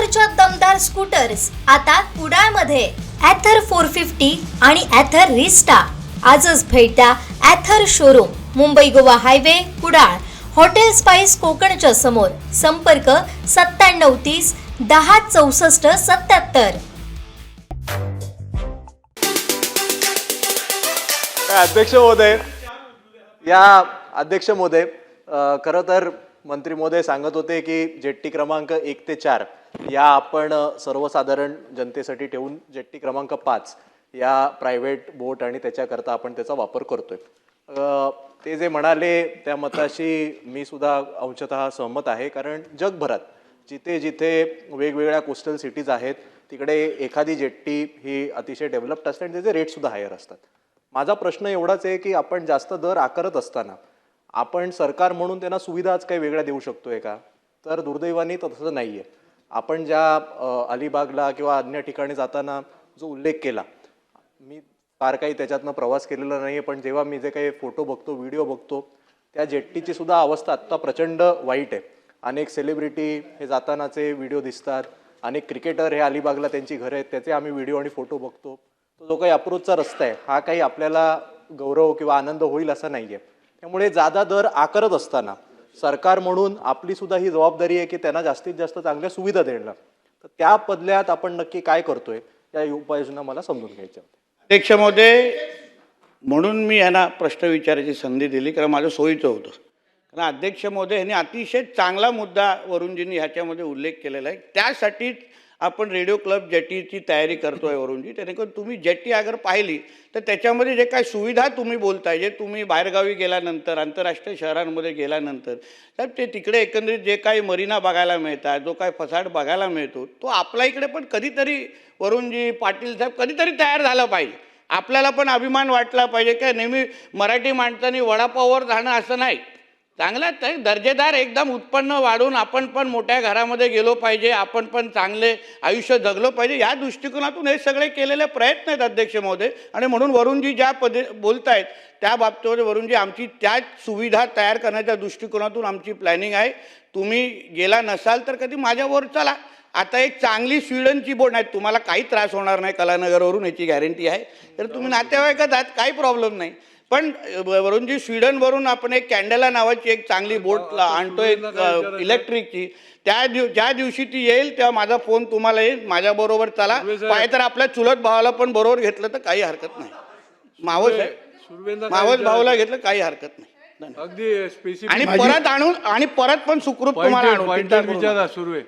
ॲथरच्या दमदार स्कूटर्स आता कुडाळमध्ये. ॲथर 450 आणि ॲथर रिस्टा. आजच भेट द्या Ather showroom, Mumbai Goa highway, Kudal. Hotel spice कोकणच्या समोर. संपर्क 9730 10 64 77. अध्यक्ष महोदय, या अध्यक्ष महोदय, खरं तर मंत्री महोदय सांगत होते की जेट्टी क्रमांक 1 ते 4 या आपण सर्वसाधारण जनतेसाठी ठेवून जेट्टी क्रमांक 5 या प्रायव्हेट बोट आणि त्याच्याकरता आपण त्याचा वापर करतोय. ते जे म्हणाले त्या मताशी मी सुद्धा अंशतः सहमत आहे. कारण जगभरात जिथे जिथे वेगवेगळ्या कोस्टल सिटीज आहेत तिकडे एखादी जेट्टी ही अतिशय डेव्हलप्ड असते आणि त्याचे रेट सुद्धा हायर असतात. माझा प्रश्न एवढाच आहे की आपण जास्त दर आकारत असताना आपण सरकार म्हणून त्यांना सुविधाच काही वेगळ्या देऊ शकतोय का? तर दुर्दैवाने तसं नाहीये. आपण ज्या अलिबागला किंवा अन्य ठिकाणी जाताना जो उल्लेख केला, मी फार काही त्याच्यातनं प्रवास केलेला नाहीये, पण जेव्हा मी जे काही फोटो बघतो, व्हिडिओ बघतो, त्या जेट्टीची सुद्धा अवस्था आत्ता प्रचंड वाईट आहे. अनेक सेलिब्रिटी हे जातानाचे व्हिडिओ दिसतात, अनेक क्रिकेटर हे अलिबागला त्यांची घरं आहेत त्याचे आम्ही व्हिडिओ आणि फोटो बघतो. तो जो काही अप्रोचचा रस्ता आहे हा काही आपल्याला गौरव किंवा आनंद होईल असा नाहीये. त्यामुळे जादा दर आकारत असताना सरकार म्हणून आपली सुद्धा ही जबाबदारी आहे की त्यांना जास्तीत जास्त चांगल्या सुविधा देणं. तर त्या बदल्यात आपण नक्की काय करतोय या उपाययोजना मला समजून घ्यायच्या होत्या. अध्यक्ष महोदय, म्हणून मी यांना प्रश्न विचारायची संधी दिली कारण माझं सोयीचं होतं. कारण अध्यक्ष महोदय यांनी अतिशय चांगला मुद्दा वरुणजींनी ह्याच्यामध्ये उल्लेख केलेला आहे. त्यासाठीच आपण रेडिओ क्लब जेटीची तयारी करतोय वरुणजी. जेणेकरून तुम्ही जेटी अगर पाहिली तर त्याच्यामध्ये जे काही सुविधा तुम्ही बोलताय, जे तुम्ही बाहेरगावी गेल्यानंतर आंतरराष्ट्रीय शहरांमध्ये गेल्यानंतर साहेब ते तिकडे एकंदरीत जे काही मरीना बघायला मिळतात, जो काही फसाड बघायला मिळतो, तो आपल्या इकडे पण कधीतरी वरुणजी पाटील साहेब कधीतरी तयार झाला पाहिजे. आपल्याला पण अभिमान वाटला पाहिजे काय नेहमी मराठी माणसांनी वडापाववर जाणं असं नाही. चांगला दर्जेदार एकदम उत्पन्न वाढून आपण पण मोठ्या घरामध्ये गेलो पाहिजे, आपण पण चांगले आयुष्य जगलो पाहिजे, या दृष्टिकोनातून हे सगळे केलेले प्रयत्न आहेत अध्यक्ष महोदय. आणि म्हणून वरुणजी ज्या बोलतायत त्या बाबतीमध्ये वरुणजी आमची त्याच सुविधा तयार करण्याच्या दृष्टिकोनातून आमची प्लॅनिंग आहे. तुम्ही गेला नसाल तर कधी माझ्यावर चला. आता एक चांगली स्वीडनची बोट आहे, तुम्हाला काही त्रास होणार नाही कलानगरवरून, याची गॅरंटी आहे. तर तुम्ही नातेवाईकात आहात, काही प्रॉब्लेम नाही. पण वरुणजी स्वीडनवरून आपण एक कॅन्डेला नावाची एक चांगली बोट आणतोय इलेक्ट्रिकची. ज्या दिवशी ती येईल तेव्हा माझा फोन तुम्हाला येईल, माझ्याबरोबर चला. पाहिजे तर आपल्या चुलत भावाला पण बरोबर घेतलं तर काही हरकत नाही. मावस भावाला घेतलं काही हरकत नाही. अगदी आणि परत आणून आणि परत पण सुखरूप तुम्हाला आणून. सुरू आहे.